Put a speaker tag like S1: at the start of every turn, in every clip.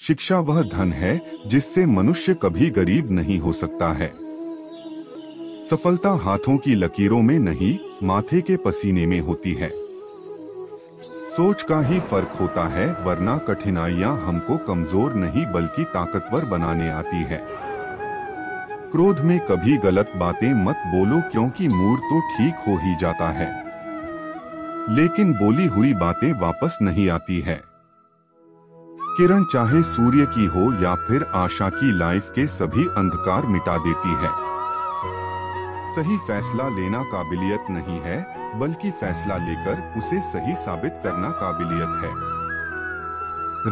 S1: शिक्षा वह धन है जिससे मनुष्य कभी गरीब नहीं हो सकता है। सफलता हाथों की लकीरों में नहीं, माथे के पसीने में होती है। सोच का ही फर्क होता है, वरना कठिनाइयां हमको कमजोर नहीं बल्कि ताकतवर बनाने आती है। क्रोध में कभी गलत बातें मत बोलो, क्योंकि मूड तो ठीक हो ही जाता है, लेकिन बोली हुई बातें वापस नहीं आती है। किरण चाहे सूर्य की हो या फिर आशा की, लाइफ के सभी अंधकार मिटा देती है। सही फैसला लेना काबिलियत नहीं है, बल्कि फैसला लेकर उसे सही साबित करना काबिलियत है।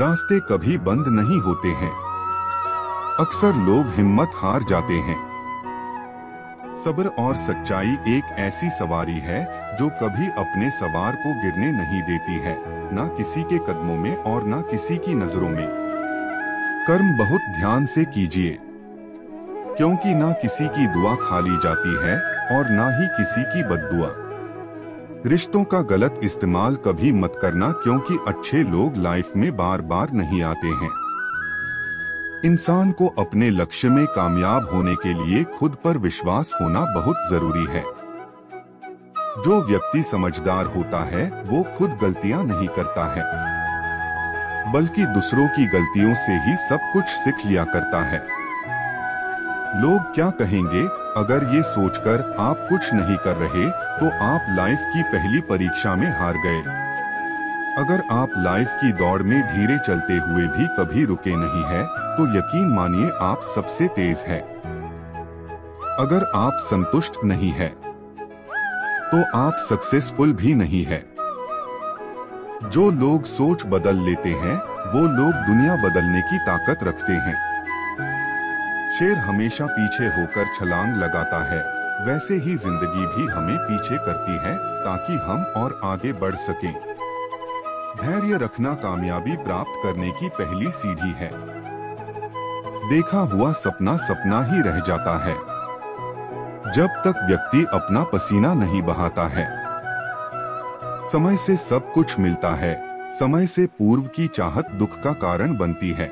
S1: रास्ते कभी बंद नहीं होते हैं, अक्सर लोग हिम्मत हार जाते हैं। सब्र और सच्चाई एक ऐसी सवारी है जो कभी अपने सवार को गिरने नहीं देती है, ना किसी के कदमों में और ना किसी की नजरों में। कर्म बहुत ध्यान से कीजिए, क्योंकि ना किसी की दुआ खाली जाती है और ना ही किसी की बद्दुआ। रिश्तों का गलत इस्तेमाल कभी मत करना, क्योंकि अच्छे लोग लाइफ में बार बार नहीं आते हैं। इंसान को अपने लक्ष्य में कामयाब होने के लिए खुद पर विश्वास होना बहुत जरूरी है। जो व्यक्ति समझदार होता है वो खुद गलतियां नहीं करता है, बल्कि दूसरों की गलतियों से ही सब कुछ सीख लिया करता है। लोग क्या कहेंगे, अगर ये सोचकर आप कुछ नहीं कर रहे तो आप लाइफ की पहली परीक्षा में हार गए। अगर आप लाइफ की दौड़ में धीरे चलते हुए भी कभी रुके नहीं है तो यकीन मानिए आप सबसे तेज है। अगर आप संतुष्ट नहीं है तो आप सक्सेसफुल भी नहीं है। जो लोग सोच बदल लेते हैं वो लोग दुनिया बदलने की ताकत रखते हैं। शेर हमेशा पीछे होकर छलांग लगाता है, वैसे ही जिंदगी भी हमें पीछे करती है ताकि हम और आगे बढ़ सकें। धैर्य रखना कामयाबी प्राप्त करने की पहली सीढ़ी है। देखा हुआ सपना सपना ही रह जाता है जब तक व्यक्ति अपना पसीना नहीं बहाता है। समय से सब कुछ मिलता है, समय से पूर्व की चाहत दुख का कारण बनती है।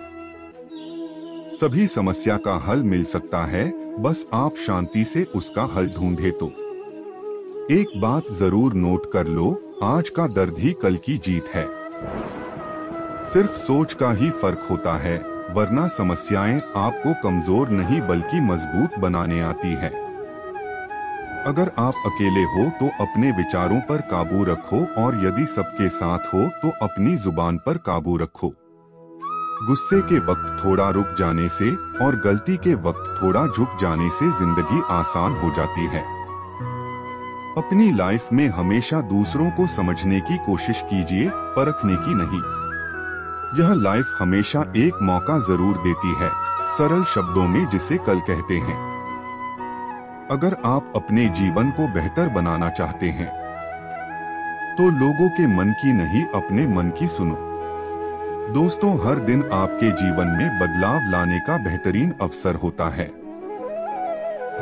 S1: सभी समस्या का हल मिल सकता है, बस आप शांति से उसका हल ढूंढे तो। एक बात जरूर नोट कर लो, आज का दर्द ही कल की जीत है। सिर्फ सोच का ही फर्क होता है, वरना समस्याएं आपको कमजोर नहीं बल्कि मजबूत बनाने आती है। अगर आप अकेले हो तो अपने विचारों पर काबू रखो, और यदि सबके साथ हो तो अपनी जुबान पर काबू रखो। गुस्से के वक्त थोड़ा रुक जाने से और गलती के वक्त थोड़ा झुक जाने से जिंदगी आसान हो जाती है। अपनी लाइफ में हमेशा दूसरों को समझने की कोशिश कीजिए, परखने की नहीं। यह लाइफ हमेशा एक मौका जरूर देती है, सरल शब्दों में जिसे कल कहते हैं। अगर आप अपने जीवन को बेहतर बनाना चाहते हैं तो लोगों के मन की नहीं, अपने मन की सुनो। दोस्तों, हर दिन आपके जीवन में बदलाव लाने का बेहतरीन अवसर होता है।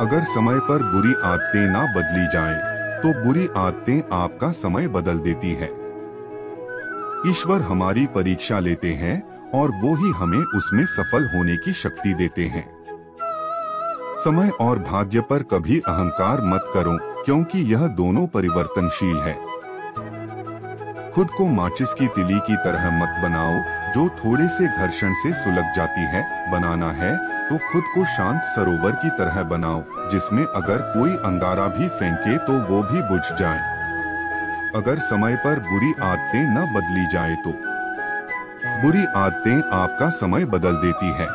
S1: अगर समय पर बुरी आदतें ना बदली जाएं, तो बुरी आदतें आपका समय बदल देती है। ईश्वर हमारी परीक्षा लेते हैं और वो ही हमें उसमें सफल होने की शक्ति देते हैं। समय और भाग्य पर कभी अहंकार मत करो, क्योंकि यह दोनों परिवर्तनशील है। खुद को माचिस की तिली की तरह मत बनाओ, जो थोड़े से घर्षण से सुलग जाती है। बनाना है तो खुद को शांत सरोवर की तरह बनाओ, जिसमें अगर कोई अंगारा भी फेंके तो वो भी बुझ जाए। अगर समय पर बुरी आदतें न बदली जाए तो बुरी आदतें आपका समय बदल देती है।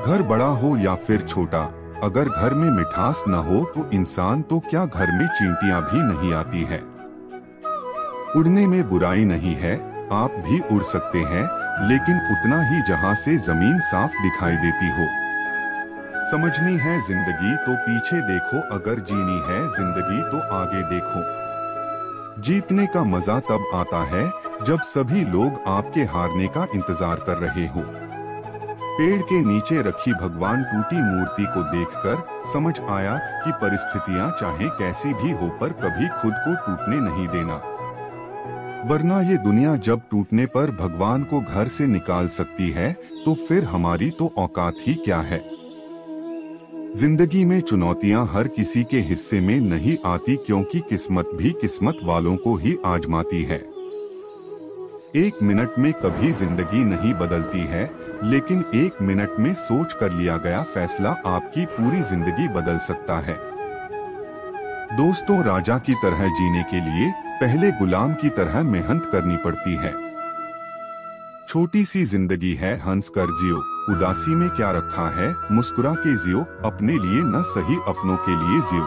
S1: घर बड़ा हो या फिर छोटा, अगर घर में मिठास न हो तो इंसान तो क्या, घर में चींटियां भी नहीं आती है। उड़ने में बुराई नहीं है, आप भी उड़ सकते हैं, लेकिन उतना ही जहां से जमीन साफ दिखाई देती हो। समझनी है जिंदगी तो पीछे देखो, अगर जीनी है जिंदगी तो आगे देखो। जीतने का मजा तब आता है जब सभी लोग आपके हारने का इंतजार कर रहे हो। पेड़ के नीचे रखी भगवान टूटी मूर्ति को देखकर समझ आया कि परिस्थितियां चाहे कैसी भी हो पर कभी खुद को टूटने नहीं देना। वरना ये दुनिया जब टूटने पर भगवान को घर से निकाल सकती है तो फिर हमारी तो औकात ही क्या है। जिंदगी में चुनौतियां हर किसी के हिस्से में नहीं आती, क्योंकि किस्मत भी किस्मत वालों को ही आजमाती है। 1 मिनट में कभी जिंदगी नहीं बदलती है, लेकिन 1 मिनट में सोच कर लिया गया फैसला आपकी पूरी जिंदगी बदल सकता है। दोस्तों, राजा की तरह जीने के लिए पहले गुलाम की तरह मेहनत करनी पड़ती है। छोटी सी जिंदगी है, हंस कर जियो, उदासी में क्या रखा है, मुस्कुरा के जियो, अपने लिए न सही अपनों के लिए जियो।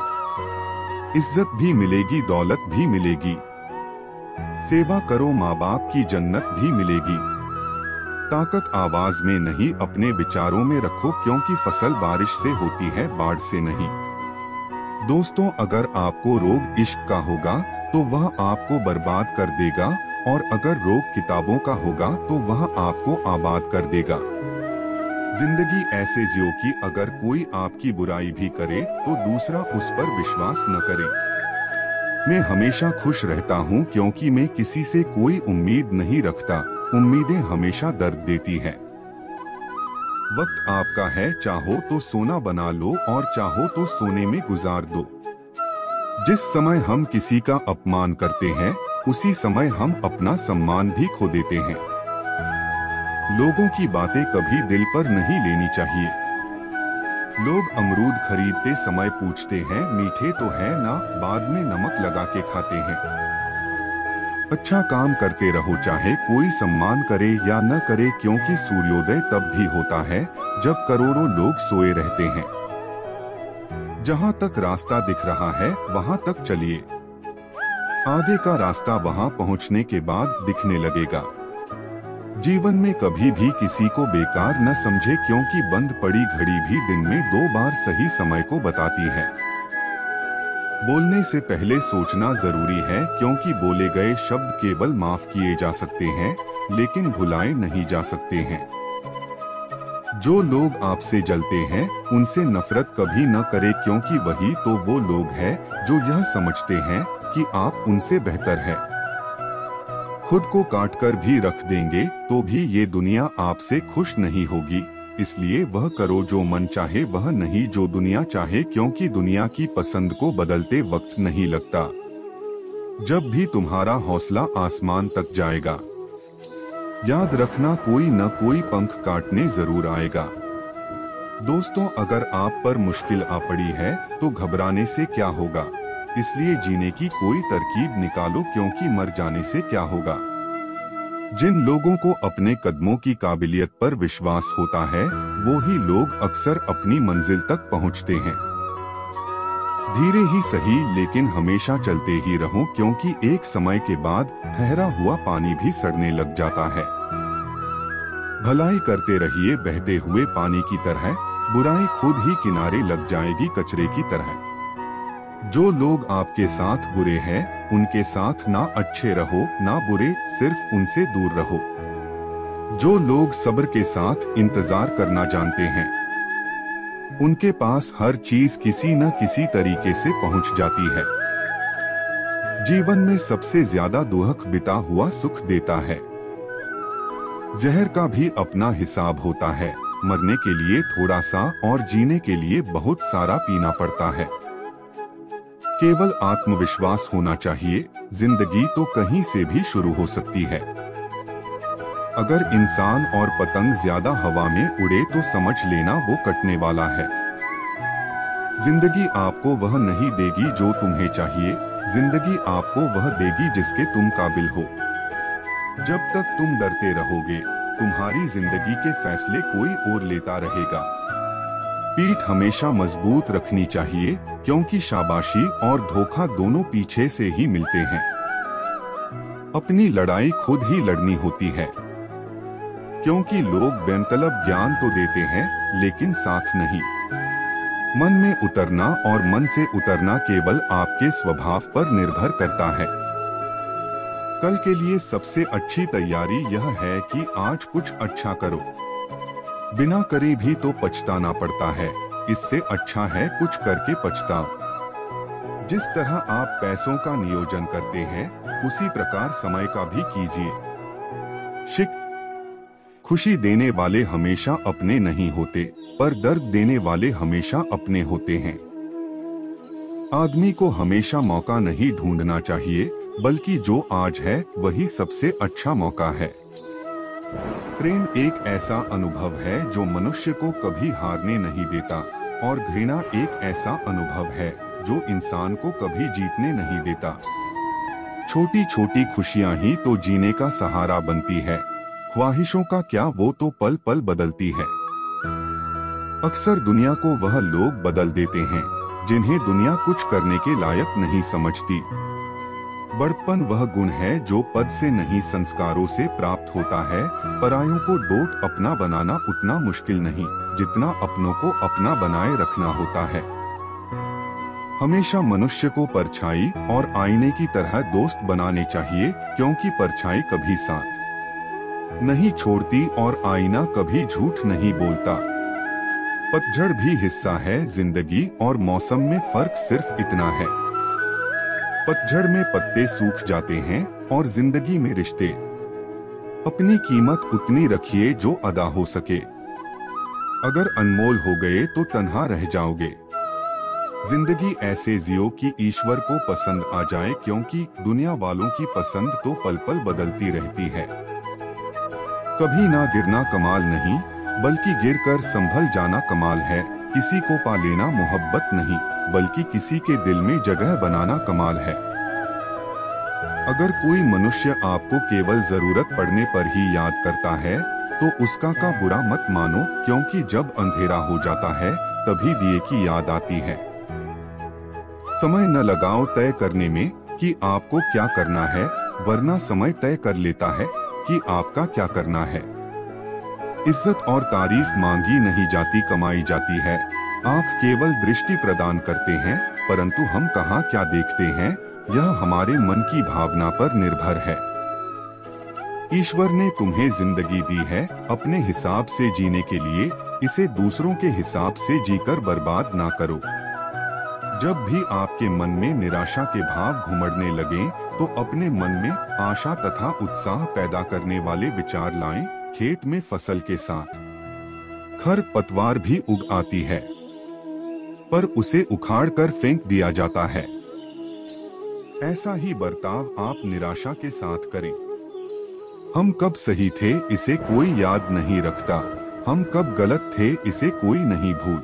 S1: इज्जत भी मिलेगी, दौलत भी मिलेगी, सेवा करो माँ बाप की जन्नत भी मिलेगी। ताकत आवाज में नहीं अपने विचारों में रखो, क्योंकि फसल बारिश से होती है, बाढ़ से नहीं। दोस्तों, अगर आपको रोग इश्क का होगा तो वह आपको बर्बाद कर देगा, और अगर रोग किताबों का होगा तो वह आपको आबाद कर देगा। जिंदगी ऐसे जियो कि अगर कोई आपकी बुराई भी करे तो दूसरा उस पर विश्वास न करे। मैं हमेशा खुश रहता हूँ, क्योंकि मैं किसी से कोई उम्मीद नहीं रखता। उम्मीदें हमेशा दर्द देती है। वक्त आपका है, चाहो तो सोना बना लो और चाहो तो सोने में गुजार दो। जिस समय हम किसी का अपमान करते हैं, उसी समय हम अपना सम्मान भी खो देते हैं। लोगों की बातें कभी दिल पर नहीं लेनी चाहिए। लोग अमरूद खरीदते समय पूछते हैं मीठे तो है ना, बाद में नमक लगा के खाते हैं। अच्छा काम करते रहो, चाहे कोई सम्मान करे या न करे, क्योंकि सूर्योदय तब भी होता है जब करोड़ों लोग सोए रहते हैं। जहाँ तक रास्ता दिख रहा है वहाँ तक चलिए। आगे का रास्ता वहाँ पहुँचने के बाद दिखने लगेगा। जीवन में कभी भी किसी को बेकार न समझे, क्योंकि बंद पड़ी घड़ी भी दिन में 2 बार सही समय को बताती है। बोलने से पहले सोचना जरूरी है, क्योंकि बोले गए शब्द केवल माफ किए जा सकते हैं, लेकिन भुलाए नहीं जा सकते हैं। जो लोग आपसे जलते हैं उनसे नफरत कभी न करें, क्योंकि वही तो वो लोग हैं जो यह समझते हैं कि आप उनसे बेहतर हैं। खुद को काट कर भी रख देंगे तो भी ये दुनिया आपसे खुश नहीं होगी। इसलिए वह करो जो मन चाहे, वह नहीं जो दुनिया चाहे, क्योंकि दुनिया की पसंद को बदलते वक्त नहीं लगता। जब भी तुम्हारा हौसला आसमान तक जाएगा, याद रखना कोई न कोई पंख काटने जरूर आएगा। दोस्तों, अगर आप पर मुश्किल आ पड़ी है तो घबराने से क्या होगा, इसलिए जीने की कोई तरकीब निकालो, क्योंकि मर जाने से क्या होगा। जिन लोगों को अपने कदमों की काबिलियत पर विश्वास होता है, वो ही लोग अक्सर अपनी मंजिल तक पहुंचते हैं। धीरे ही सही, लेकिन हमेशा चलते ही रहो, क्योंकि एक समय के बाद ठहरा हुआ पानी भी सड़ने लग जाता है। भलाई करते रहिए बहते हुए पानी की तरह, बुराई खुद ही किनारे लग जाएगी कचरे की तरह। जो लोग आपके साथ बुरे हैं, उनके साथ ना अच्छे रहो ना बुरे, सिर्फ उनसे दूर रहो। जो लोग सब्र के साथ इंतजार करना जानते हैं, उनके पास हर चीज किसी न किसी तरीके से पहुंच जाती है। जीवन में सबसे ज्यादा दुख बिता हुआ सुख देता है। जहर का भी अपना हिसाब होता है, मरने के लिए थोड़ा सा और जीने के लिए बहुत सारा पीना पड़ता है। केवल आत्मविश्वास होना चाहिए, जिंदगी तो कहीं से भी शुरू हो सकती है। अगर इंसान और पतंग ज्यादा हवा में उड़े तो समझ लेना वो कटने वाला है। जिंदगी आपको वह नहीं देगी जो तुम्हें चाहिए, जिंदगी आपको वह देगी जिसके तुम काबिल हो। जब तक तुम डरते रहोगे, तुम्हारी जिंदगी के फैसले कोई और लेता रहेगा। पीठ हमेशा मजबूत रखनी चाहिए, क्योंकि शाबाशी और धोखा दोनों पीछे से ही मिलते हैं। अपनी लड़ाई खुद ही लड़नी होती है, क्योंकि लोग बेमतलब ज्ञान तो देते हैं लेकिन साथ नहीं। मन में उतरना और मन से उतरना केवल आपके स्वभाव पर निर्भर करता है। कल के लिए सबसे अच्छी तैयारी यह है कि आज कुछ अच्छा करो। बिना करे भी तो पछताना पड़ता है, इससे अच्छा है कुछ करके पछताओ। जिस तरह आप पैसों का नियोजन करते हैं, उसी प्रकार समय का भी कीजिए। खुशी देने वाले हमेशा अपने नहीं होते, पर दर्द देने वाले हमेशा अपने होते हैं। आदमी को हमेशा मौका नहीं ढूंढना चाहिए, बल्कि जो आज है वही सबसे अच्छा मौका है। प्रेम एक ऐसा अनुभव है जो मनुष्य को कभी हारने नहीं देता, और घृणा एक ऐसा अनुभव है जो इंसान को कभी जीतने नहीं देता। छोटी छोटी खुशियां ही तो जीने का सहारा बनती है। ख्वाहिशों का क्या, वो तो पल पल बदलती है। अक्सर दुनिया को वह लोग बदल देते हैं जिन्हें दुनिया कुछ करने के लायक नहीं समझती। बड़प्पन वह गुण है जो पद से नहीं संस्कारों से प्राप्त होता है। परायों को डोट अपना बनाना उतना मुश्किल नहीं जितना अपनों को अपना बनाए रखना होता है। हमेशा मनुष्य को परछाई और आईने की तरह दोस्त बनाने चाहिए, क्योंकि परछाई कभी साथ नहीं छोड़ती और आईना कभी झूठ नहीं बोलता। पतझड़ भी हिस्सा है जिंदगी, और मौसम में फर्क सिर्फ इतना है। पतझड़ में पत्ते सूख जाते हैं और जिंदगी में रिश्ते। अपनी कीमत उतनी रखिए जो अदा हो सके। अगर अनमोल हो गए तो तन्हा रह जाओगे। जिंदगी ऐसे जियो कि ईश्वर को पसंद आ जाए, क्योंकि दुनिया वालों की पसंद तो पल पल बदलती रहती है। कभी ना गिरना कमाल नहीं, बल्कि गिरकर संभल जाना कमाल है। किसी को पा लेना मोहब्बत नहीं, बल्कि किसी के दिल में जगह बनाना कमाल है। अगर कोई मनुष्य आपको केवल जरूरत पड़ने पर ही याद करता है, तो उसका का बुरा मत मानो, क्योंकि जब अंधेरा हो जाता है तभी दिए की याद आती है। समय न लगाओ तय करने में कि आपको क्या करना है, वरना समय तय कर लेता है कि आपका क्या करना है। इज्जत और तारीफ मांगी नहीं जाती, कमाई जाती है। आँख केवल दृष्टि प्रदान करते हैं, परंतु हम कहाँ क्या देखते हैं, यह हमारे मन की भावना पर निर्भर है। ईश्वर ने तुम्हें जिंदगी दी है अपने हिसाब से जीने के लिए। इसे दूसरों के हिसाब से जीकर बर्बाद ना करो। जब भी आपके मन में निराशा के भाव घुमड़ने लगें, तो अपने मन में आशा तथा उत्साह पैदा करने वाले विचार लाएं। खेत में फसल के साथ खर पतवार भी उग आती है, पर उसे उखाड़ कर फेंक दिया जाता है। ऐसा ही बर्ताव आप निराशा के साथ करें। हम कब सही थे इसे कोई याद नहीं रखता, हम कब गलत थे इसे कोई नहीं भूल।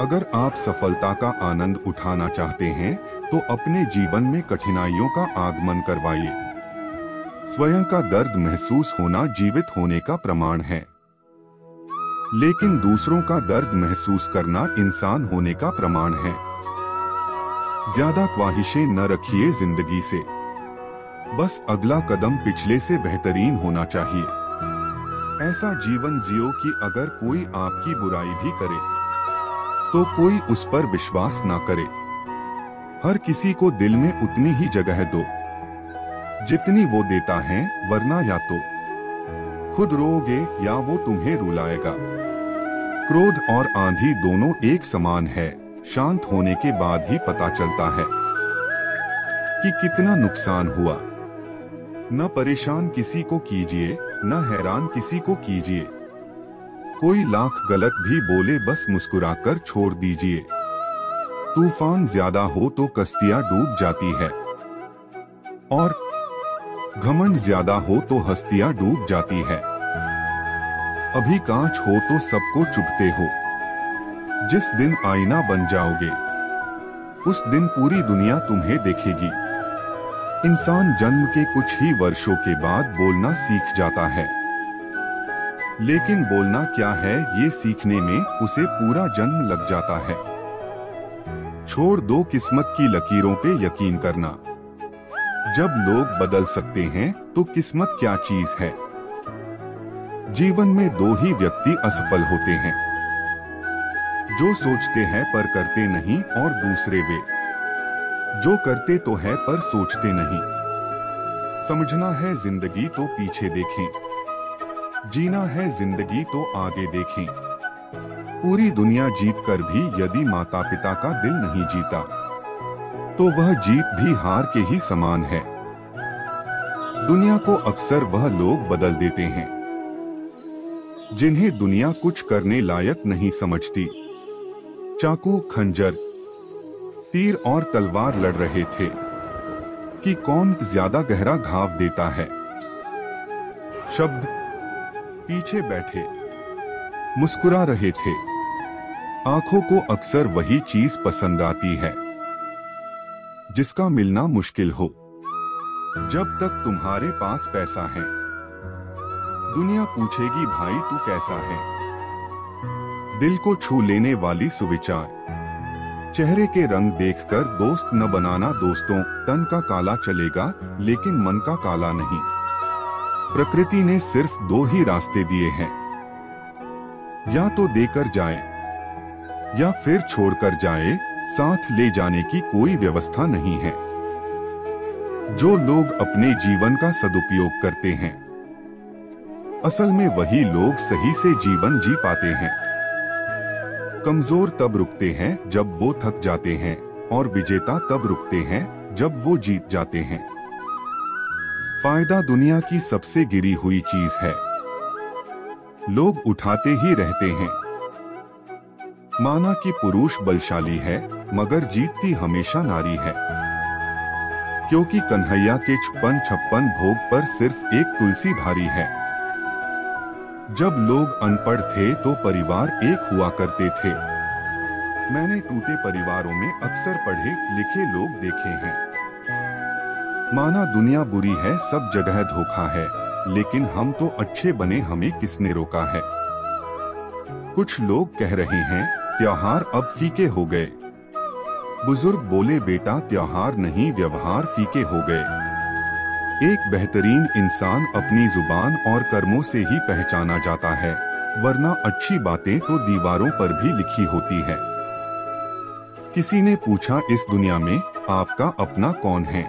S1: अगर आप सफलता का आनंद उठाना चाहते हैं, तो अपने जीवन में कठिनाइयों का आगमन करवाइए। स्वयं का दर्द महसूस होना जीवित होने का प्रमाण है, लेकिन दूसरों का दर्द महसूस करना इंसान होने का प्रमाण है। ज्यादा ख्वाहिशें न रखिए जिंदगी से, बस अगला कदम पिछले से बेहतरीन होना चाहिए। ऐसा जीवन जियो कि अगर कोई आपकी बुराई भी करे, तो कोई उस पर विश्वास ना करे। हर किसी को दिल में उतनी ही जगह दो जितनी वो देता है, वरना या तो खुद रोओगे या वो तुम्हें रुलाएगा। क्रोध और आंधी दोनों एक समान है, शांत होने के बाद ही पता चलता है कि कितना नुकसान हुआ। न परेशान किसी को कीजिए, न हैरान किसी को कीजिए। कोई लाख गलत भी बोले, बस मुस्कुराकर छोड़ दीजिए। तूफान ज्यादा हो तो कश्तियां डूब जाती है, और घमंड ज्यादा हो तो हस्तियां डूब जाती है। अभी कांच हो तो सबको चुभते हो। जिस दिन आईना बन जाओगे, उस दिन पूरी दुनिया तुम्हें देखेगी। इंसान जन्म के कुछ ही वर्षों के बाद बोलना सीख जाता है, लेकिन बोलना क्या है ये सीखने में उसे पूरा जन्म लग जाता है। छोड़ दो किस्मत की लकीरों पे यकीन करना। जब लोग बदल सकते हैं तो किस्मत क्या चीज है। जीवन में दो ही व्यक्ति असफल होते हैं, जो सोचते हैं पर करते नहीं, और दूसरे वे जो करते तो है पर सोचते नहीं। समझना है जिंदगी तो पीछे देखें, जीना है जिंदगी तो आगे देखें। पूरी दुनिया जीत कर भी यदि माता पिता का दिल नहीं जीता, तो वह जीत भी हार के ही समान है। दुनिया को अक्सर वह लोग बदल देते हैं जिन्हें दुनिया कुछ करने लायक नहीं समझती। चाकू, खंजर, तीर और तलवार लड़ रहे थे कि कौन ज्यादा गहरा घाव देता है। शब्द पीछे बैठे मुस्कुरा रहे थे। आंखों को अक्सर वही चीज पसंद आती है जिसका मिलना मुश्किल हो। जब तक तुम्हारे पास पैसा है, दुनिया पूछेगी भाई तू कैसा है। दिल को छू लेने वाली सुविचार, चेहरे के रंग देखकर दोस्त न बनाना दोस्तों। तन का काला चलेगा लेकिन मन का काला नहीं। प्रकृति ने सिर्फ दो ही रास्ते दिए हैं, या तो देकर जाए या फिर छोड़कर जाए। साथ ले जाने की कोई व्यवस्था नहीं है। जो लोग अपने जीवन का सदुपयोग करते हैं, असल में वही लोग सही से जीवन जी पाते हैं। कमजोर तब रुकते हैं जब वो थक जाते हैं, और विजेता तब रुकते हैं जब वो जीत जाते हैं। फायदा दुनिया की सबसे गिरी हुई चीज है। लोग उठाते ही रहते हैं। माना कि पुरुष बलशाली है, मगर जीतती हमेशा नारी है। क्योंकि कन्हैया के 56 भोग पर सिर्फ एक तुलसी भारी है। जब लोग अनपढ़ थे तो परिवार एक हुआ करते थे। मैंने टूटे परिवारों में अक्सर पढ़े लिखे लोग देखे हैं। माना दुनिया बुरी है, सब जगह धोखा है, लेकिन हम तो अच्छे बने, हमें किसने रोका है। कुछ लोग कह रहे हैं त्योहार अब फीके हो गए। बुजुर्ग बोले बेटा त्योहार नहीं, व्यवहार फीके हो गए। एक बेहतरीन इंसान अपनी जुबान और कर्मों से ही पहचाना जाता है, वरना अच्छी बातें तो दीवारों पर भी लिखी होती है। किसी ने पूछा इस दुनिया में आपका अपना कौन है।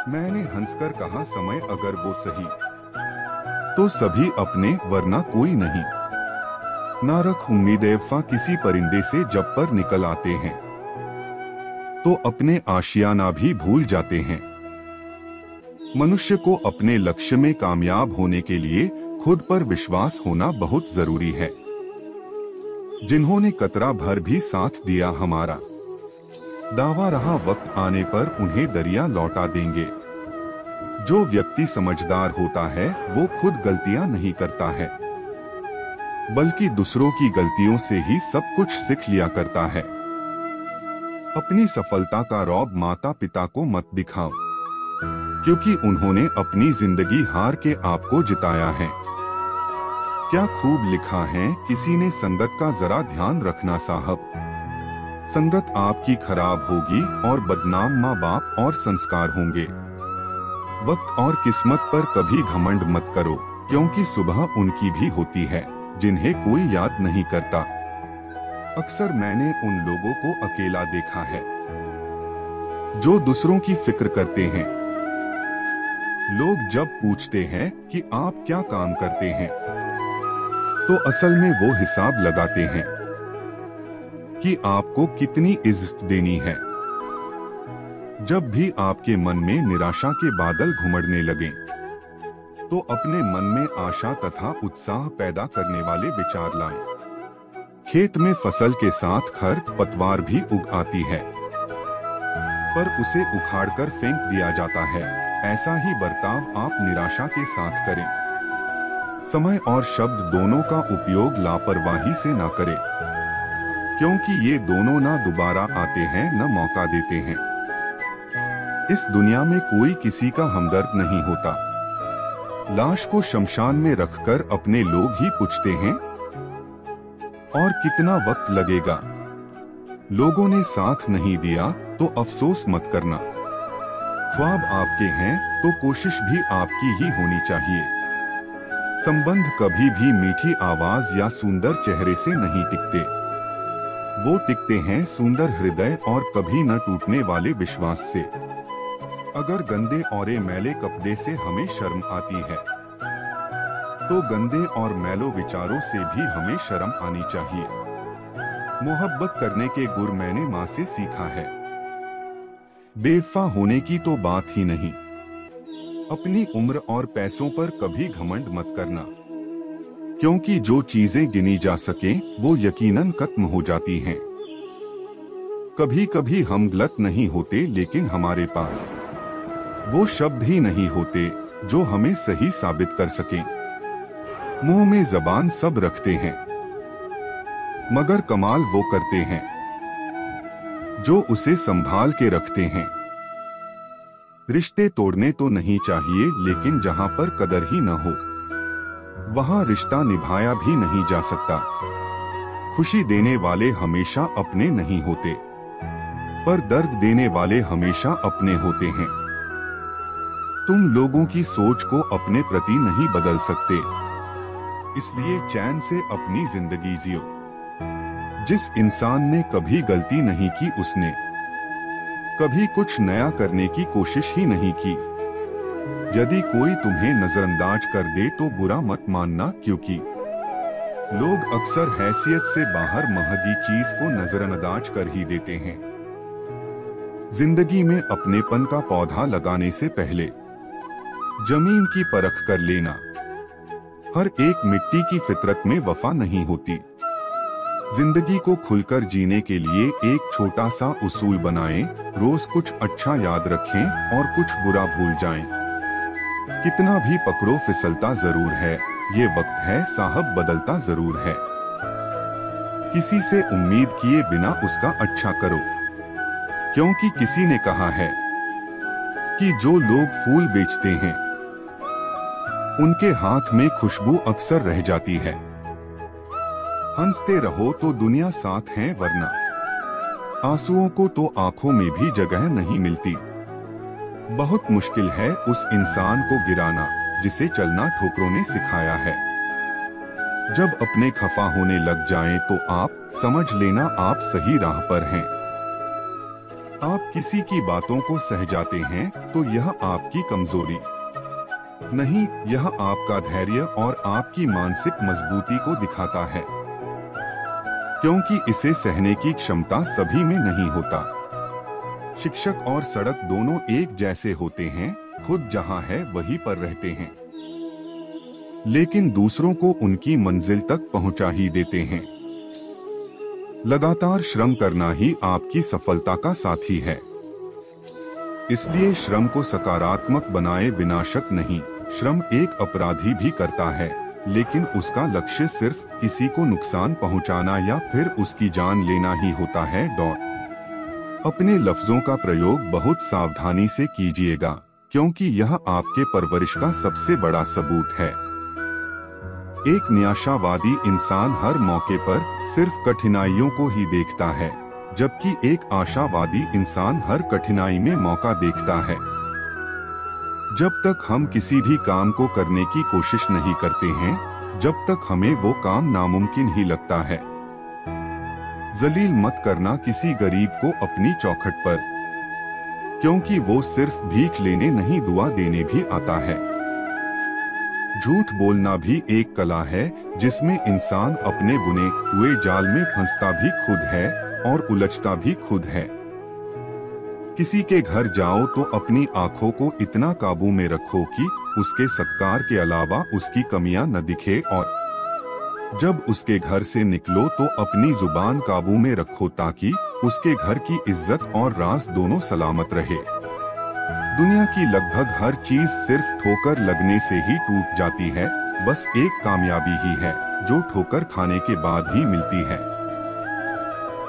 S1: मैंने हंसकर कहा समय अगर वो सही तो सभी अपने, वरना कोई नहीं। ना रख उम्मीदें वफा किसी परिंदे से जब पर निकल आते हैं तो अपने आशियाना भी भूल जाते हैं। मनुष्य को अपने लक्ष्य में कामयाब होने के लिए खुद पर विश्वास होना बहुत जरूरी है। जिन्होंने कतरा भर भी साथ दिया हमारा, दावा रहा वक्त आने पर उन्हें दरिया लौटा देंगे। जो व्यक्ति समझदार होता है वो खुद गलतियां नहीं करता है, बल्कि दूसरों की गलतियों से ही सब कुछ सीख लिया करता है। अपनी सफलता का रौब माता पिता को मत दिखाओ, क्योंकि उन्होंने अपनी जिंदगी हार के आपको जिताया है। क्या खूब लिखा है किसी ने संगत का जरा ध्यान रखना साहब। संगत आपकी खराब होगी और बदनाम माँ बाप और संस्कार होंगे। वक्त और किस्मत पर कभी घमंड मत करो, क्योंकि सुबह उनकी भी होती है जिन्हें कोई याद नहीं करता। अक्सर मैंने उन लोगों को अकेला देखा है जो दूसरों की फिक्र करते हैं। लोग जब पूछते हैं कि आप क्या काम करते हैं, तो असल में वो हिसाब लगाते हैं कि आपको कितनी इज्जत देनी है। जब भी आपके मन में निराशा के बादल घुमड़ने लगे, तो अपने मन में आशा तथा उत्साह पैदा करने वाले विचार लाएं। खेत में फसल के साथ खर पतवार भी उग आती है, पर उसे उखाड़कर फेंक दिया जाता है। ऐसा ही बर्ताव आप निराशा के साथ करें। समय और शब्द दोनों का उपयोग लापरवाही से ना करें, क्योंकि ये दोनों ना दोबारा आते हैं न मौका देते हैं। इस दुनिया में कोई किसी का हमदर्द नहीं होता। लाश को शमशान में रखकर अपने लोग ही पूछते हैं और कितना वक्त लगेगा। लोगों ने साथ नहीं दिया तो अफसोस मत करना। ख्वाब आपके हैं तो कोशिश भी आपकी ही होनी चाहिए। संबंध कभी भी मीठी आवाज या सुंदर चेहरे से नहीं टिकते, वो टिकते हैं सुंदर हृदय और कभी न टूटने वाले विश्वास से। अगर गंदे और मैले कपड़े से हमें शर्म आती है, तो गंदे और मैलो विचारों से भी हमें शर्म आनी चाहिए। मोहब्बत करने के गुर मैंने माँ से सीखा है। बेवफा होने की तो बात ही नहीं। अपनी उम्र और पैसों पर कभी घमंड मत करना, क्योंकि जो चीजें गिनी जा सकें वो यकीनन खत्म हो जाती हैं। कभी कभी हम गलत नहीं होते, लेकिन हमारे पास वो शब्द ही नहीं होते जो हमें सही साबित कर सकें। मुंह में जबान सब रखते हैं, मगर कमाल वो करते हैं जो उसे संभाल के रखते हैं। रिश्ते तोड़ने तो नहीं चाहिए, लेकिन जहां पर कदर ही न हो वहां रिश्ता निभाया भी नहीं जा सकता। खुशी देने वाले हमेशा अपने नहीं होते, पर दर्द देने वाले हमेशा अपने होते हैं। तुम लोगों की सोच को अपने प्रति नहीं बदल सकते, इसलिए चैन से अपनी जिंदगी जियो। जिस इंसान ने कभी गलती नहीं की, उसने कभी कुछ नया करने की कोशिश ही नहीं की। यदि कोई तुम्हें नजरअंदाज कर दे तो बुरा मत मानना, क्योंकि लोग अक्सर हैसियत से बाहर महंगी चीज को नजरअंदाज कर ही देते हैं। जिंदगी में अपनेपन का पौधा लगाने से पहले जमीन की परख कर लेना। हर एक मिट्टी की फितरत में वफा नहीं होती। जिंदगी को खुलकर जीने के लिए एक छोटा सा उसूल बनाएं, रोज कुछ अच्छा याद रखें और कुछ बुरा भूल जाएं। कितना भी पकड़ो फिसलता जरूर है, ये वक्त है साहब बदलता जरूर है। किसी से उम्मीद किए बिना उसका अच्छा करो, क्योंकि किसी ने कहा है कि जो लोग फूल बेचते हैं उनके हाथ में खुशबू अक्सर रह जाती है। हंसते रहो तो दुनिया साथ है, वरना आंसुओं को तो आंखों में भी जगह नहीं मिलती। बहुत मुश्किल है उस इंसान को गिराना जिसे चलना ठोकरों ने सिखाया है। जब अपने खफा होने लग जाएं तो आप समझ लेना आप सही राह पर हैं। आप किसी की बातों को सह जाते हैं तो यह आपकी कमजोरी नहीं, यह आपका धैर्य और आपकी मानसिक मजबूती को दिखाता है, क्योंकि इसे सहने की क्षमता सभी में नहीं होता। शिक्षक और सड़क दोनों एक जैसे होते हैं, खुद जहां है वहीं पर रहते हैं, लेकिन दूसरों को उनकी मंजिल तक पहुंचा ही देते हैं। लगातार श्रम करना ही आपकी सफलता का साथी है, इसलिए श्रम को सकारात्मक बनाए, विनाशक नहीं। श्रम एक अपराधी भी करता है, लेकिन उसका लक्ष्य सिर्फ किसी को नुकसान पहुंचाना या फिर उसकी जान लेना ही होता है। अपने लफ्जों का प्रयोग बहुत सावधानी से कीजिएगा, क्योंकि यह आपके परवरिश का सबसे बड़ा सबूत है। एक निराशावादी इंसान हर मौके पर सिर्फ कठिनाइयों को ही देखता है, जबकि एक आशावादी इंसान हर कठिनाई में मौका देखता है। जब तक हम किसी भी काम को करने की कोशिश नहीं करते हैं, जब तक हमें वो काम नामुमकिन ही लगता है। जलील मत करना किसी गरीब को अपनी चौखट पर, क्योंकि वो सिर्फ भीख लेने नहीं दुआ देने भी आता है। झूठ बोलना भी एक कला है, जिसमें इंसान अपने बुने हुए जाल में फंसता भी खुद है और उलझता भी खुद है। किसी के घर जाओ तो अपनी आंखों को इतना काबू में रखो कि उसके सत्कार के अलावा उसकी कमियां न दिखे, और जब उसके घर से निकलो तो अपनी जुबान काबू में रखो ताकि उसके घर की इज्जत और राज दोनों सलामत रहे। दुनिया की लगभग हर चीज सिर्फ ठोकर लगने से ही टूट जाती है, बस एक कामयाबी ही है जो ठोकर खाने के बाद ही मिलती है।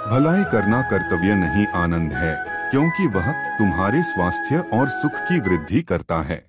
S1: भलाई करना कर्तव्य नहीं, आनंद है, क्योंकि वह तुम्हारे स्वास्थ्य और सुख की वृद्धि करता है।